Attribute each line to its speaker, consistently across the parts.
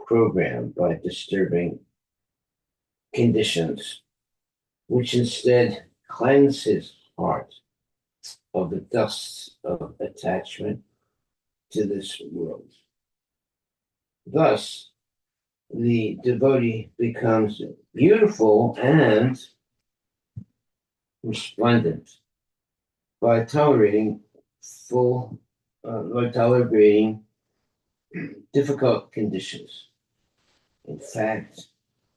Speaker 1: programmed by disturbing conditions, which instead cleanse his heart of the dust of attachment to this world. Thus, the devotee becomes beautiful and resplendent by tolerating difficult conditions. In fact,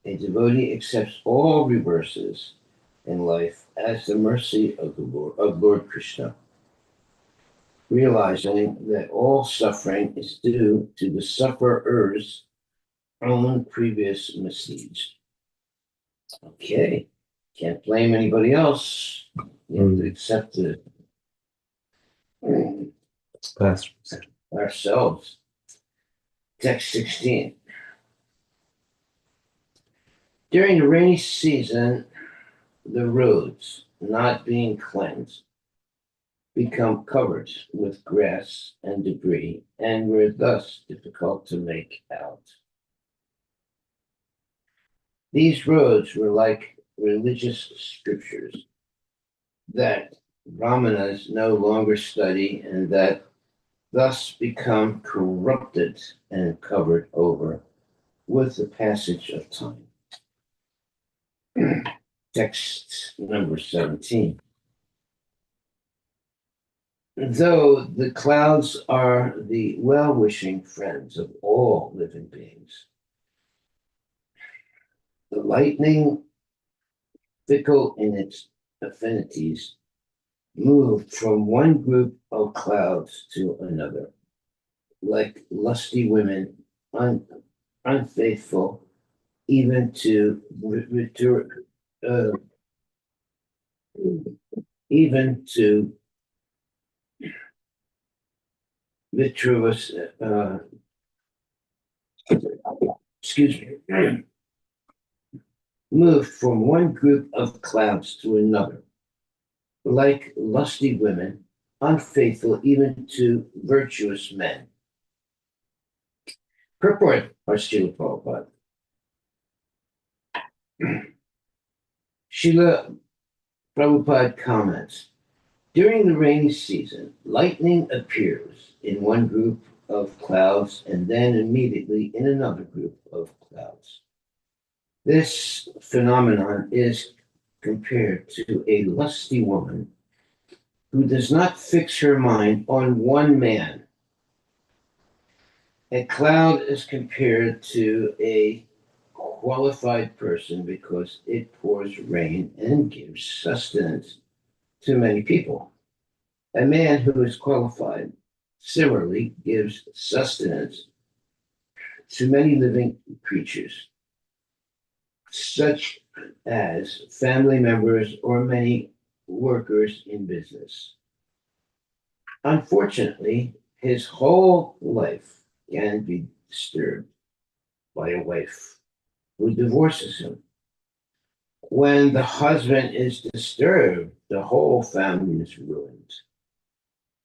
Speaker 1: a devotee accepts all reverses in life as the mercy of Lord Krishna, realizing that all suffering is due to the sufferer's own previous misdeeds. Okay, can't blame anybody else. You have to accept it ourselves. Text 16. During the rainy season, the roads, not being cleansed, become covered with grass and debris and were thus difficult to make out. These roads were like religious scriptures that Brahmanas no longer study and that thus become corrupted and covered over with the passage of time. Text number 17. Though the clouds are the well-wishing friends of all living beings, the lightning, fickle in its affinities, moved from one group of clouds to another, like lusty women, unfaithful, even to virtuous, moved from one group of clouds to another, like lusty women, unfaithful even to virtuous men. Purport by Srila Prabhupada. Srila Prabhupada comments, during the rainy season, lightning appears in one group of clouds and then immediately in another group of clouds. This phenomenon is compared to a lusty woman who does not fix her mind on one man. A cloud is compared to a qualified person because it pours rain and gives sustenance to many people. A man who is qualified similarly gives sustenance to many living creatures, such as family members or many workers in business. Unfortunately, his whole life can be disturbed by a wife who divorces him. When the husband is disturbed, the whole family is ruined.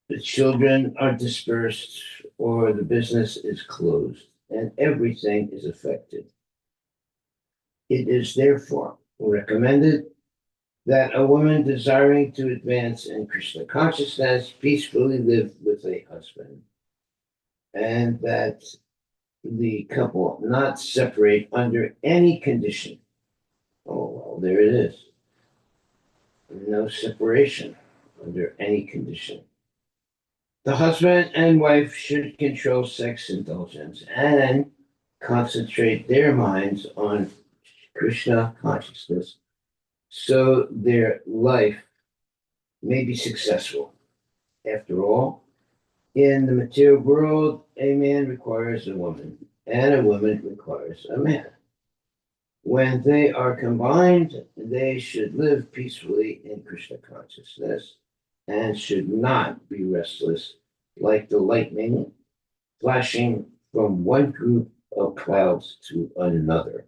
Speaker 1: The children are dispersed or the business is closed and everything is affected. It is therefore recommended that a woman desiring to advance in Krishna consciousness peacefully live with a husband, and that the couple not separate under any condition. Oh, well, there it is. No separation under any condition. The husband and wife should control sex indulgence and concentrate their minds on Krishna consciousness so their life may be successful. After all, in the material world, a man requires a woman, and a woman requires a man. When they are combined, they should live peacefully in Krishna consciousness and should not be restless like the lightning flashing from one group of clouds to another.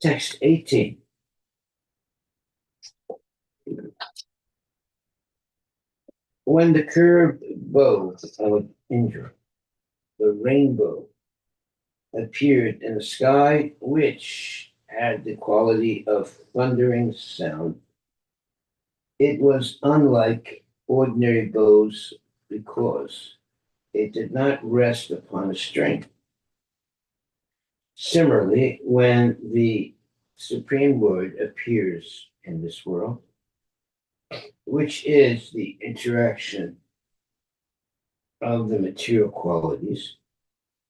Speaker 1: Text 18. When the curved bow of Indra, the rainbow, appeared in the sky, which had the quality of thundering sound. It was unlike ordinary bows because it did not rest upon a string. Similarly, when the Supreme Word appears in this world, which is the interaction of the material qualities,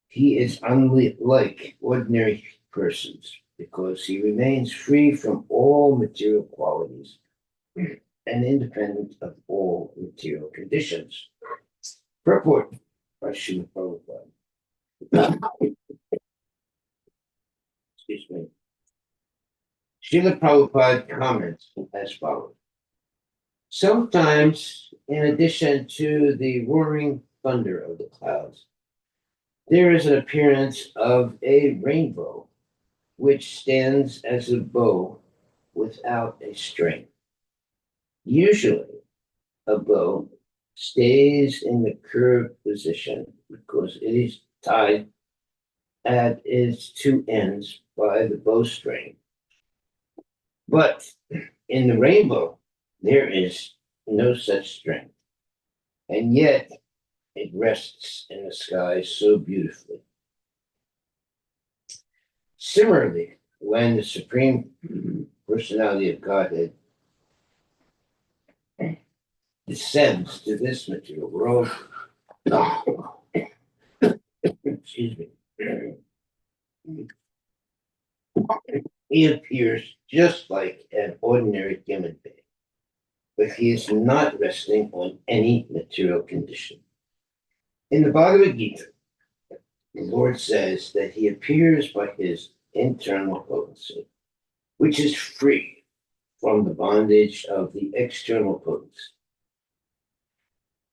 Speaker 1: he is unlike ordinary persons because he remains free from all material qualities and independent of all material conditions. Purport by Srila Prabhupada. Excuse me. Srila Prabhupada comments as follows. Sometimes, in addition to the roaring thunder of the clouds, there is an appearance of a rainbow, which stands as a bow without a string. Usually, a bow stays in the curved position because it is tied at its two ends by the bowstring. But in the rainbow, there is no such string, and yet it rests in the sky so beautifully. Similarly, when the Supreme Personality of Godhead descends to this material world, excuse me, he appears just like an ordinary human being, but he is not resting on any material condition. In the Bhagavad Gita, the Lord says that he appears by his internal potency, which is free from the bondage of the external potency.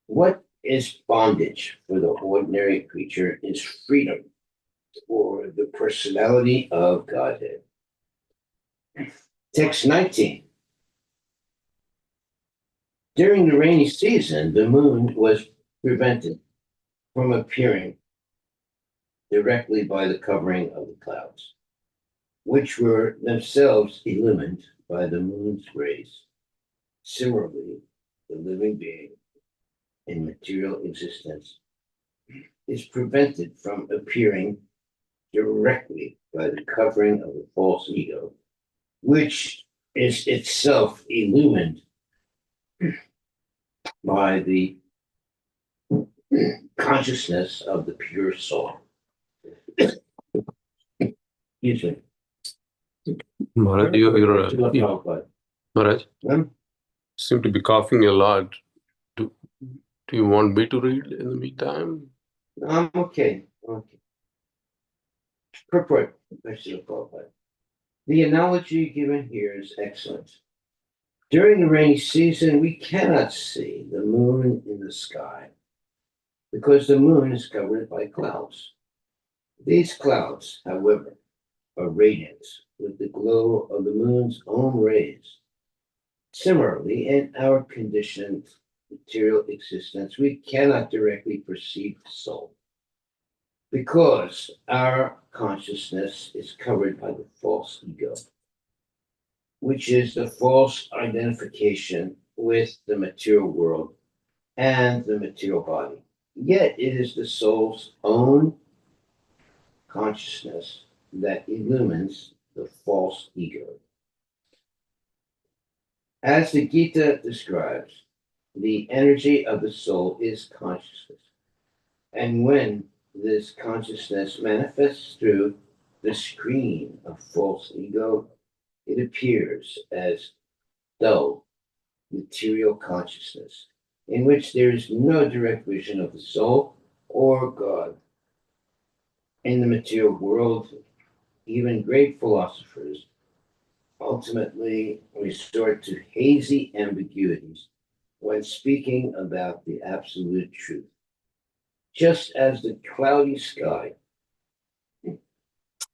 Speaker 1: What is bondage for the ordinary creature is freedom for the personality of Godhead. Text 19. During the rainy season, the moon was prevented from appearing directly by the covering of the clouds, which were themselves illumined by the moon's rays. Similarly, the living being in material existence is prevented from appearing directly by the covering of the false ego, which is itself illumined by the consciousness of the pure soul. Excuse me.
Speaker 2: Maharaj, Maharaj, seem to be coughing a lot. Do you want me to read in the meantime?
Speaker 1: I'm okay. Okay. Purport. The analogy given here is excellent. During the rainy season, we cannot see the moon in the sky because the moon is covered by clouds. These clouds, however, are radiant with the glow of the moon's own rays. Similarly, in our conditioned material existence, we cannot directly perceive the soul because our consciousness is covered by the false ego, which is the false identification with the material world and the material body. Yet it is the soul's own consciousness that illumines the false ego. As the Gita describes, the energy of the soul is consciousness. And when this consciousness manifests through the screen of false ego, it appears as dull material consciousness, in which there is no direct vision of the soul or God. In the material world, even great philosophers ultimately resort to hazy ambiguities when speaking about the absolute truth. Just as the cloudy sky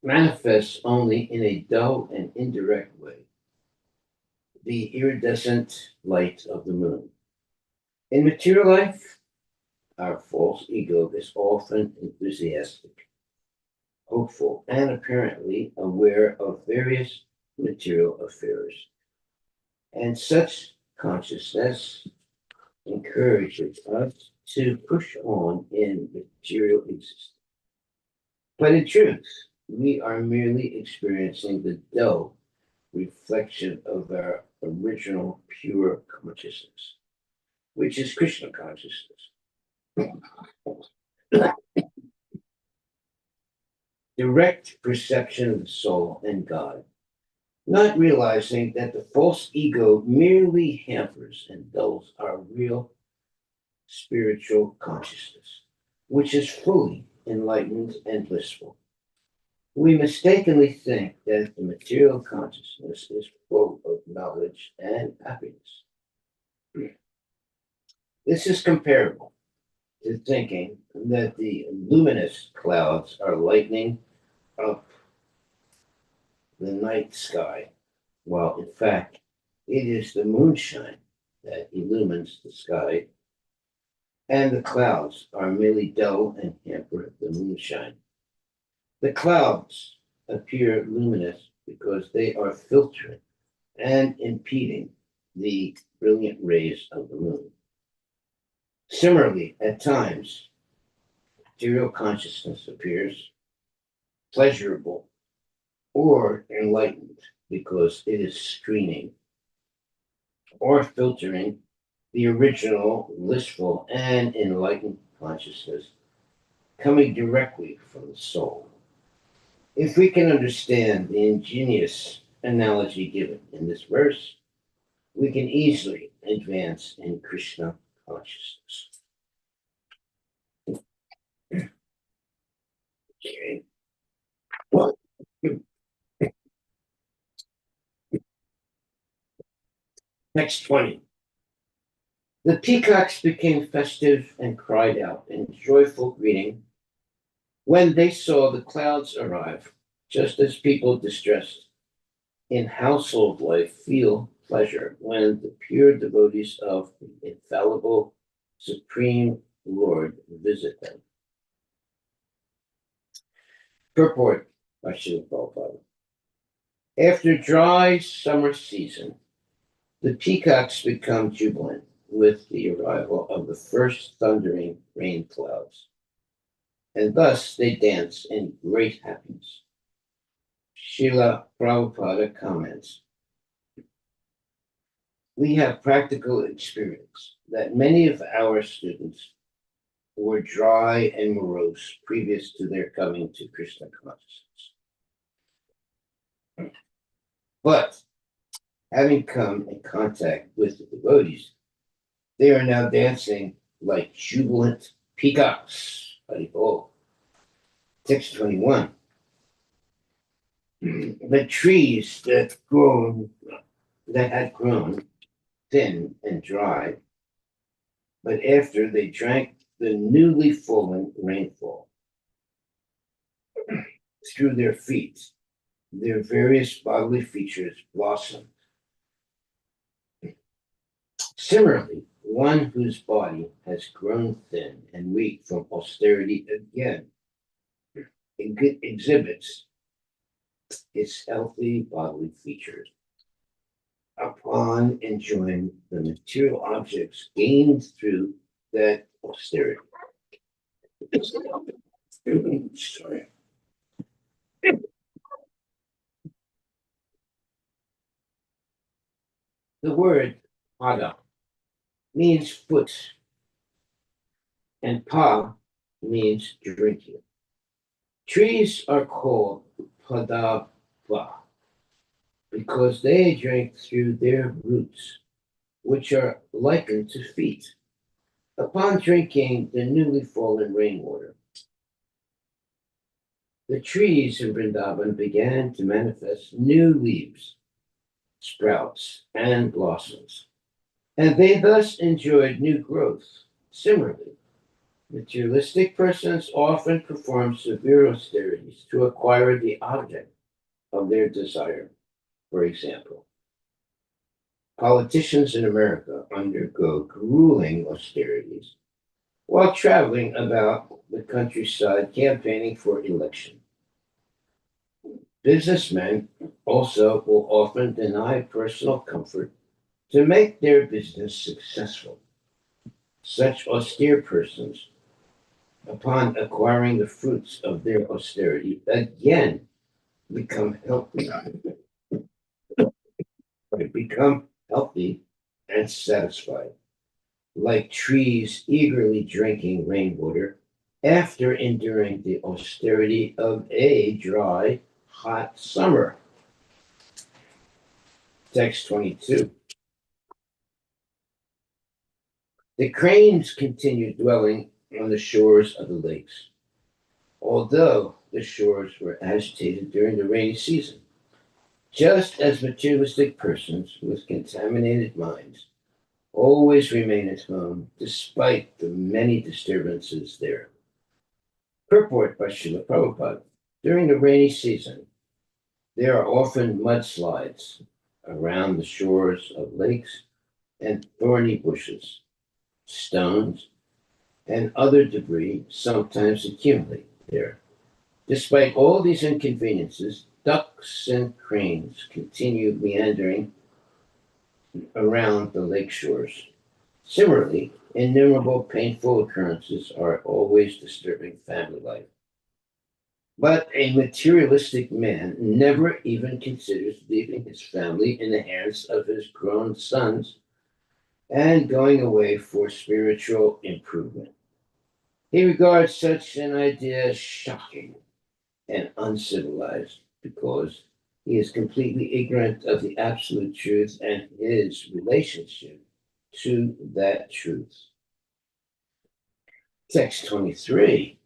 Speaker 1: manifests only in a dull and indirect way, the iridescent light of the moon. In material life, our false ego is often enthusiastic hopeful, and apparently aware of various material affairs. And such consciousness encourages us to push on in material existence. But in truth, we are merely experiencing the dull reflection of our original pure consciousness, which is Krishna consciousness. Direct perception of the soul and God, not realizing that the false ego merely hampers and dulls our real spiritual consciousness, which is fully enlightened and blissful. We mistakenly think that the material consciousness is full of knowledge and happiness. This is comparable to thinking that the luminous clouds are lightening up the night sky, while in fact it is the moonshine that illumines the sky, and the clouds are merely dull and hamper the moonshine. The clouds appear luminous because they are filtering and impeding the brilliant rays of the moon. Similarly, at times, material consciousness appears pleasurable or enlightened because it is screening or filtering the original blissful and enlightened consciousness coming directly from the soul. If we can understand the ingenious analogy given in this verse, we can easily advance in Krishna consciousness. Okay. Well, next 20. The peacocks became festive and cried out in joyful greeting when they saw the clouds arrive, just as people distressed in household life feel pleasure when the pure devotees of the infallible Supreme Lord visit them. Purport by Srila Prabhupada. After dry summer season, the peacocks become jubilant with the arrival of the first thundering rain clouds, and thus they dance in great happiness. Srila Prabhupada comments, we have practical experience that many of our students were dry and morose previous to their coming to Krishna consciousness. But having come in contact with the devotees, they are now dancing like jubilant peacocks. Haribol. Text 21. The trees that had grown thin and dry, but after they drank the newly fallen rainfall through their feet, their various bodily features blossomed. Similarly, one whose body has grown thin and weak from austerity again exhibits its healthy bodily features upon enjoying the material objects gained through that austerity. Sorry. The word pada means foot, and pa means drinking. Trees are called padava because they drink through their roots, which are likened to feet, upon drinking the newly fallen rainwater. The trees in Vrindavan began to manifest new leaves, sprouts, and blossoms, and they thus enjoyed new growth. Similarly, materialistic persons often perform severe austerities to acquire the object of their desire. For example, politicians in America undergo grueling austerities while traveling about the countryside campaigning for election. Businessmen also will often deny personal comfort to make their business successful. Such austere persons, upon acquiring the fruits of their austerity, again become healthy, become healthy and satisfied, like trees eagerly drinking rainwater after enduring the austerity of a dry, hot summer. Text 22. The cranes continued dwelling on the shores of the lakes, although the shores were agitated during the rainy season, just as materialistic persons with contaminated minds always remain at home despite the many disturbances there. Purport by Srila Prabhupada. During the rainy season, there are often mudslides around the shores of lakes and thorny bushes, stones, and other debris sometimes accumulate there. Despite all these inconveniences, ducks and cranes continue meandering around the lake shores. Similarly, innumerable painful occurrences are always disturbing family life. But a materialistic man never even considers leaving his family in the hands of his grown sons and going away for spiritual improvement. He regards such an idea as shocking and uncivilized because he is completely ignorant of the absolute truth and his relationship to that truth. Text 23.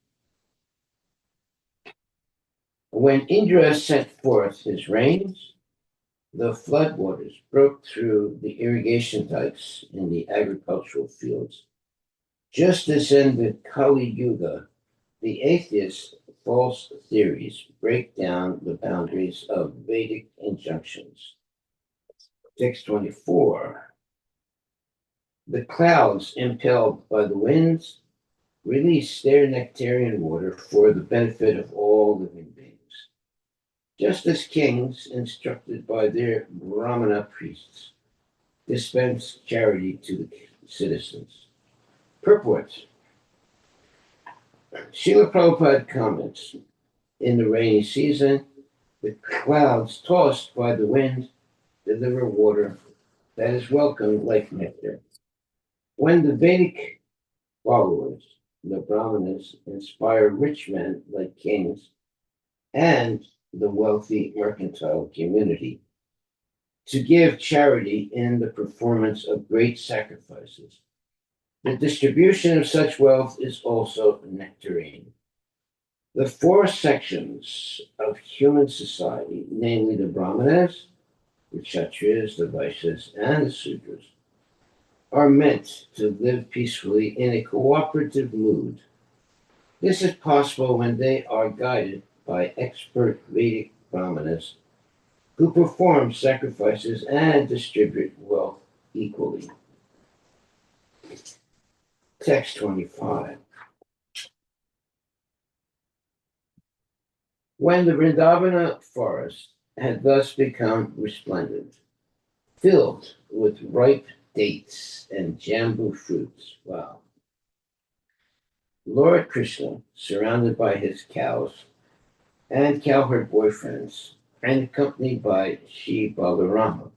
Speaker 1: When Indra sent forth his rains, the floodwaters broke through the irrigation dikes in the agricultural fields. Just as in the Kali Yuga, the atheist false theories break down the boundaries of Vedic injunctions. Text 24. The clouds, impelled by the winds, release their nectarian water for the benefit of all living beings. Just as kings, instructed by their Brahmana priests, dispense charity to the citizens. Purport. Srila Prabhupada comments, in the rainy season, the clouds tossed by the wind deliver water that is welcomed like nectar. When the Vedic followers, the Brahmanas, inspire rich men like kings and the wealthy mercantile community to give charity in the performance of great sacrifices, the distribution of such wealth is also nectarine. The four sections of human society, namely the Brahmanas, the Kshatriyas, the Vaishyas, and the Sudras, are meant to live peacefully in a cooperative mood. This is possible when they are guided by expert Vedic Brahmanas who perform sacrifices and distribute wealth equally. Text 25. When the Vrindavana forest had thus become resplendent, filled with ripe dates and jambu fruits, wow. Lord Krishna, surrounded by his cows and cowherd boyfriends, and accompanied by Shri Balarama,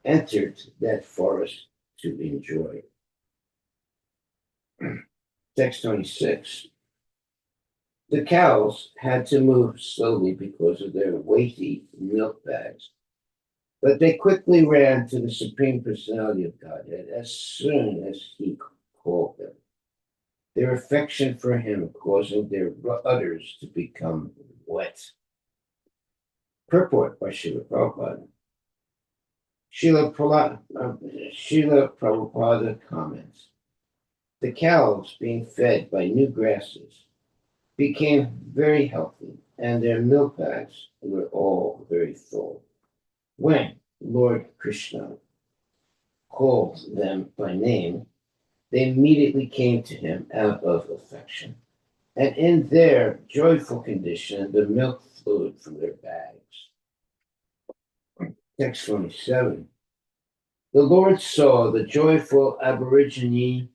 Speaker 1: entered that forest to enjoy. Text 26. The cows had to move slowly because of their weighty milk bags, but they quickly ran to the Supreme Personality of Godhead as soon as he called them, their affection for him causing their udders to become wet. Purport by Srila Prabhupada. Srila Prabhupada comments, the cows being fed by new grasses became very healthy, and their milk bags were all very full. When Lord Krishna called them by name, they immediately came to him out of affection, and in their joyful condition, the milk flowed from their bags. Text 27. The Lord saw the joyful Aborigine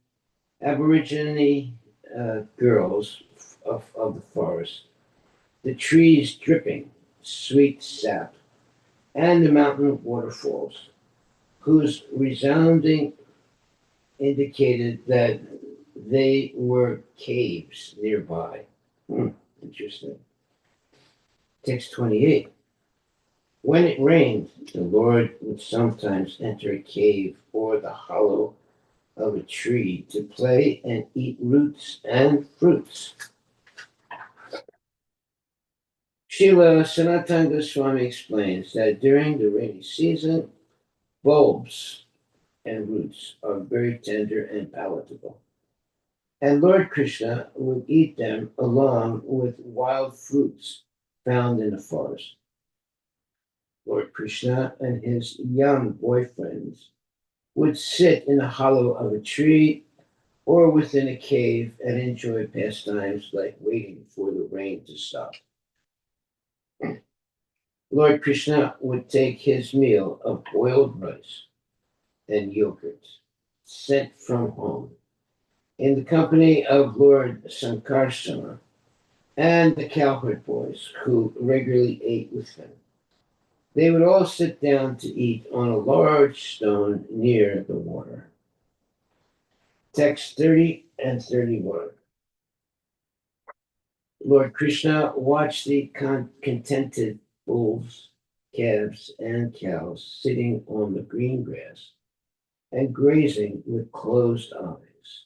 Speaker 1: girls of the forest, the trees dripping sweet sap, and the mountain waterfalls, whose resounding indicated that they were caves nearby. Interesting. Text 28. When it rained, the Lord would sometimes enter a cave or the hollow of a tree to play and eat roots and fruits. Srila Sanatana Goswami explains that during the rainy season, bulbs and roots are very tender and palatable. And Lord Krishna would eat them along with wild fruits found in the forest. Lord Krishna and his young boyfriends would sit in the hollow of a tree or within a cave and enjoy pastimes like waiting for the rain to stop. Lord Krishna would take his meal of boiled rice and yogurt sent from home in the company of Lord Sankarsana and the cowherd boys who regularly ate with him. They would all sit down to eat on a large stone near the water. Text 30 and 31. Lord Krishna watched the contented bulls, calves, and cows sitting on the green grass and grazing with closed eyes.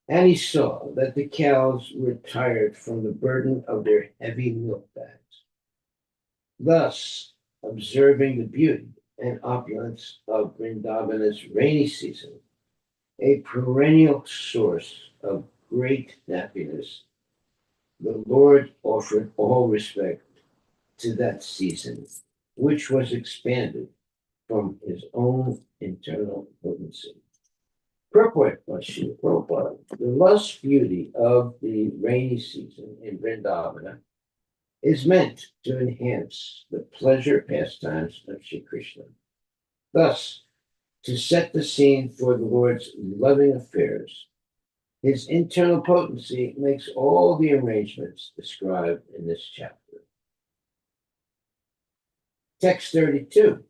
Speaker 1: And he saw that the cows were tired from the burden of their heavy milk bags. Thus, observing the beauty and opulence of Vrindavana's rainy season, a perennial source of great happiness, the Lord offered all respect to that season, which was expanded from his own internal potency. Purport by Srila Prabhupada. The lush beauty of the rainy season in Vrindavana is meant to enhance the pleasure pastimes of Sri Krishna. Thus, to set the scene for the Lord's loving affairs, his internal potency makes all the arrangements described in this chapter. Text 32.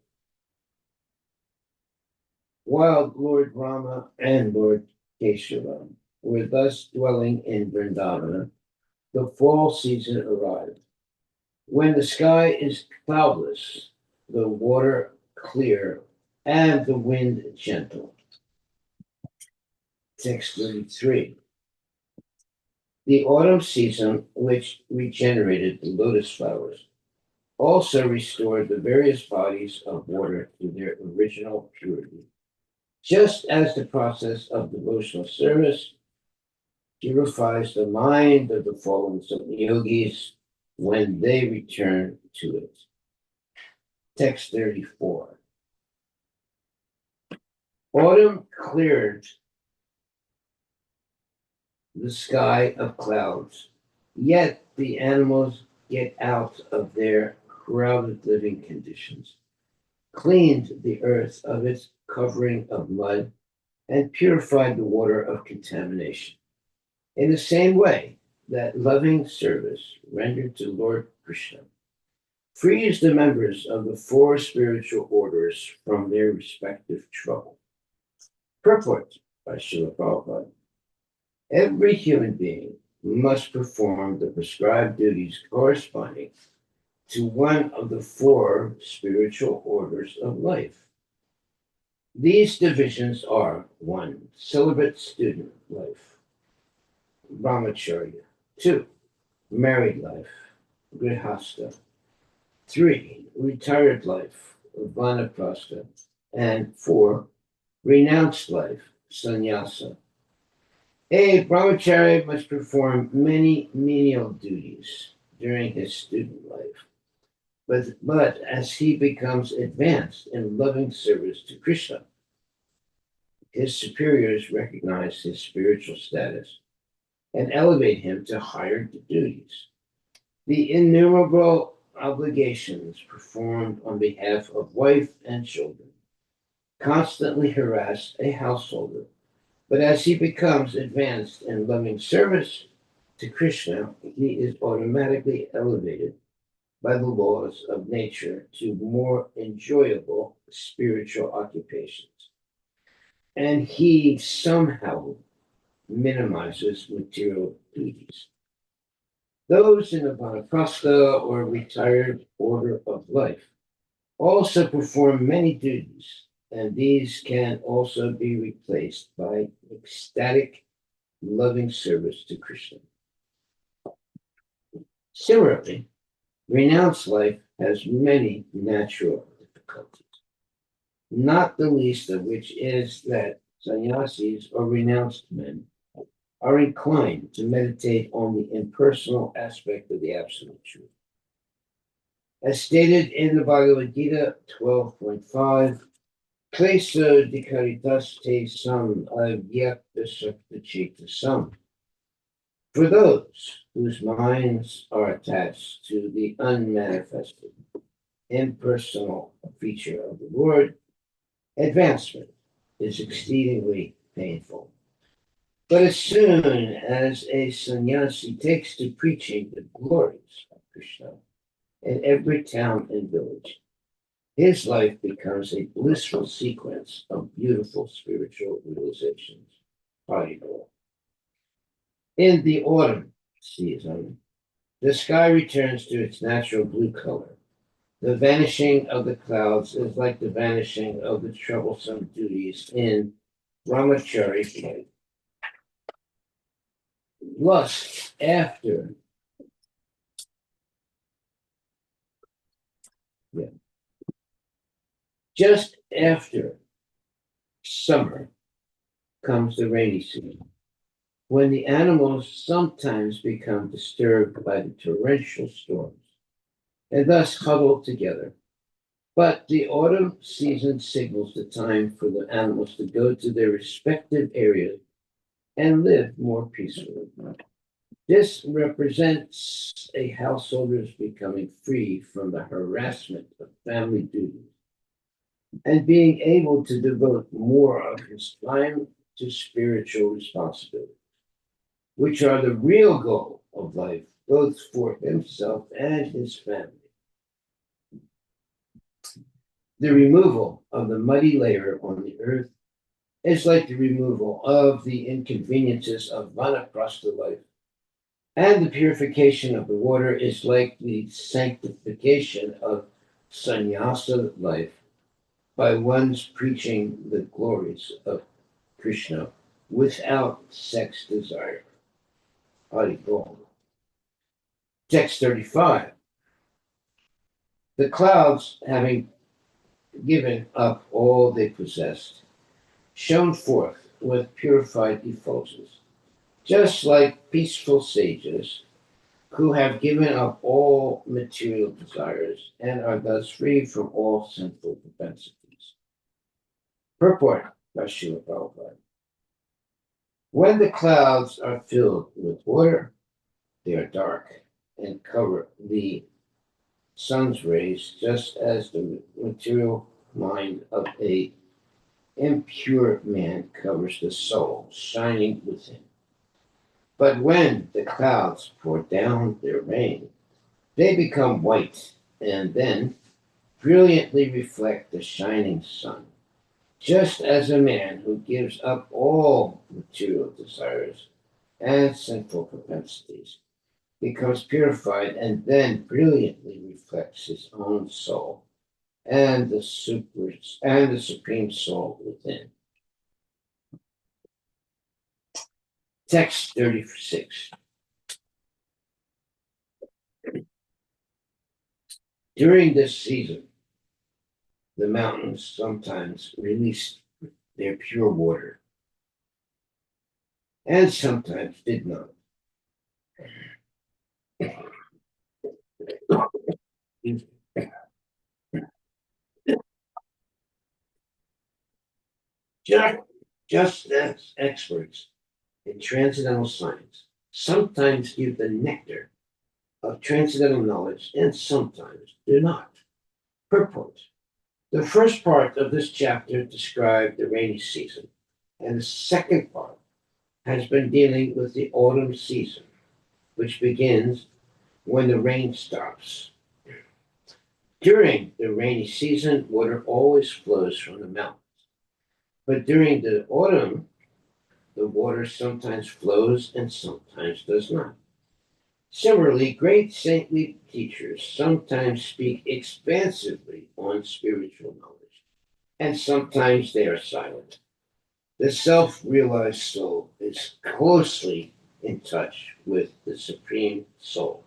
Speaker 1: While Lord Rama and Lord Keshava were thus dwelling in Vrindavana, the fall season arrived. When the sky is cloudless, the water clear, and the wind gentle. Text 33. The autumn season, which regenerated the lotus flowers, also restored the various bodies of water to their original purity. Just as the process of devotional service purifies the mind of the fallen yogis when they return to it. Text 34. Autumn cleared the sky of clouds, yet the animals get out of their crowded living conditions, cleaned the earth of its covering of mud, and purified the water of contamination. In the same way that loving service rendered to Lord Krishna frees the members of the four spiritual orders from their respective trouble. Purport by Srila Prabhupada. Every human being must perform the prescribed duties corresponding to one of the four spiritual orders of life. These divisions are 1. Celibate student life, brahmacharya. 2. Married life, grihastha. 3. Retired life, vanaprastha. And 4. Renounced life, sannyasa. A brahmachari must perform many menial duties during his student life, but as he becomes advanced in loving service to Krishna, his superiors recognize his spiritual status and elevate him to higher duties. The innumerable obligations performed on behalf of wife and children, constantly harass a householder. But as he becomes advanced in loving service to Krishna, he is automatically elevated by the laws of nature to more enjoyable spiritual occupations. And he somehow minimizes material duties. Those in a vanaprastha or retired order of life also perform many duties, and these can also be replaced by ecstatic, loving service to Krishna. Similarly, renounced life has many natural difficulties, not the least of which is that sannyasis or renounced men are inclined to meditate on the impersonal aspect of the absolute truth. As stated in the Bhagavad Gita 12.5, Klesa dikaritas te sam avyakta sakta sam. For those whose minds are attached to the unmanifested, impersonal feature of the Lord, advancement is exceedingly painful. But as soon as a sannyasi takes to preaching the glories of Krishna in every town and village, his life becomes a blissful sequence of beautiful spiritual realizations. Harivilas. In the autumn season, the sky returns to its natural blue color. The vanishing of the clouds is like the vanishing of the troublesome duties in brahmachari life. Lust after, yeah, just after summer comes the rainy season, when the animals sometimes become disturbed by the torrential storms and thus huddle together. But the autumn season signals the time for the animals to go to their respective areas and live more peacefully. This represents a householder's becoming free from the harassment of family duties and being able to devote more of his time to spiritual responsibility, which are the real goal of life, both for himself and his family. The removal of the muddy layer on the earth is like the removal of the inconveniences of vanaprastha life, and the purification of the water is like the sanctification of sannyasa life by one's preaching the glories of Krishna without sex desire. Harivilas. Text 35. The clouds, having given up all they possessed, shone forth with purified effulgence, just like peaceful sages who have given up all material desires and are thus free from all sinful propensities. Purport by Srila Prabhupada. When the clouds are filled with water, they are dark and cover the sun's rays, just as the material mind of a impure man covers the soul, shining within. But when the clouds pour down their rain, they become white and then brilliantly reflect the shining sun, just as a man who gives up all material desires and sinful propensities becomes purified and then brilliantly reflects his own soul and the supreme soul within. Text 36. During this season, the mountains sometimes released their pure water and sometimes did not. Just, just as experts in transcendental science sometimes give the nectar of transcendental knowledge and sometimes do not. Purport. The first part of this chapter described the rainy season, and the second part has been dealing with the autumn season, which begins when the rain stops. During the rainy season, water always flows from the mountains. But during the autumn, the water sometimes flows and sometimes does not. Similarly, great saintly teachers sometimes speak expansively on spiritual knowledge, and sometimes they are silent. The self realized soul is closely in touch with the Supreme Soul.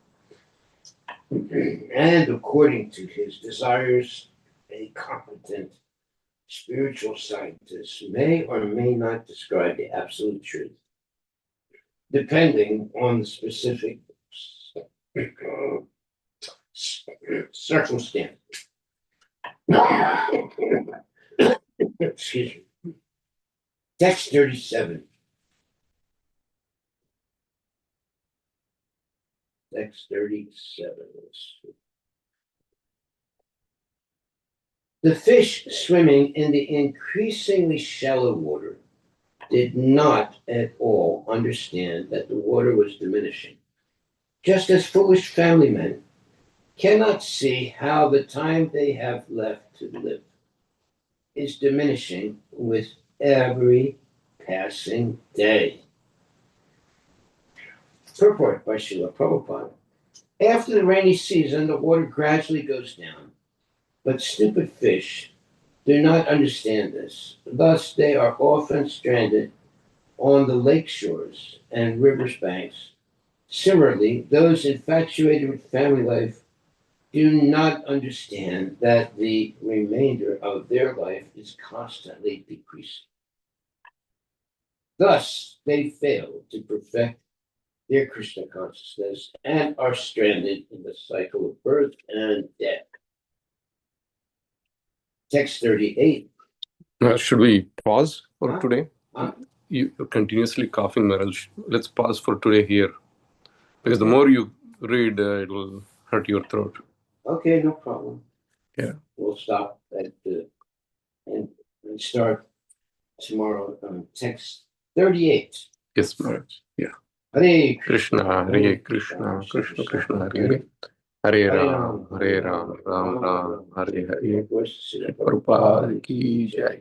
Speaker 1: And according to his desires, a competent spiritual scientist may or may not describe the absolute truth, depending on the specific circumstance. Excuse me. Text 37. Text 37. The fish swimming in the increasingly shallow water did not at all understand that the water was diminishing, just as foolish family men cannot see how the time they have left to live is diminishing with every passing day. Purport by Srila Prabhupada. After the rainy season, the water gradually goes down, but stupid fish do not understand this. Thus, they are often stranded on the lake shores and rivers banks. Similarly, those infatuated with family life do not understand that the remainder of their life is constantly decreasing. Thus, they fail to perfect their Krishna consciousness and are stranded in the cycle of birth and death. Text 38.
Speaker 2: Should we pause for
Speaker 1: Huh?
Speaker 2: today?
Speaker 1: Huh?
Speaker 2: You're continuously coughing, Maharaj. Let's pause for today here. Because the
Speaker 1: Okay.
Speaker 2: more you read, it will hurt your throat.
Speaker 1: Okay, no problem.
Speaker 2: Yeah.
Speaker 1: We'll stop at and start tomorrow on text 38.
Speaker 2: Yes, Maharaj. Yeah.
Speaker 1: Hare
Speaker 2: Krishna, Hare Krishna, Krishna Krishna, Hare Hare. Hare Ram, Ram Ram, Hare Hare. Prabhupada ki jai.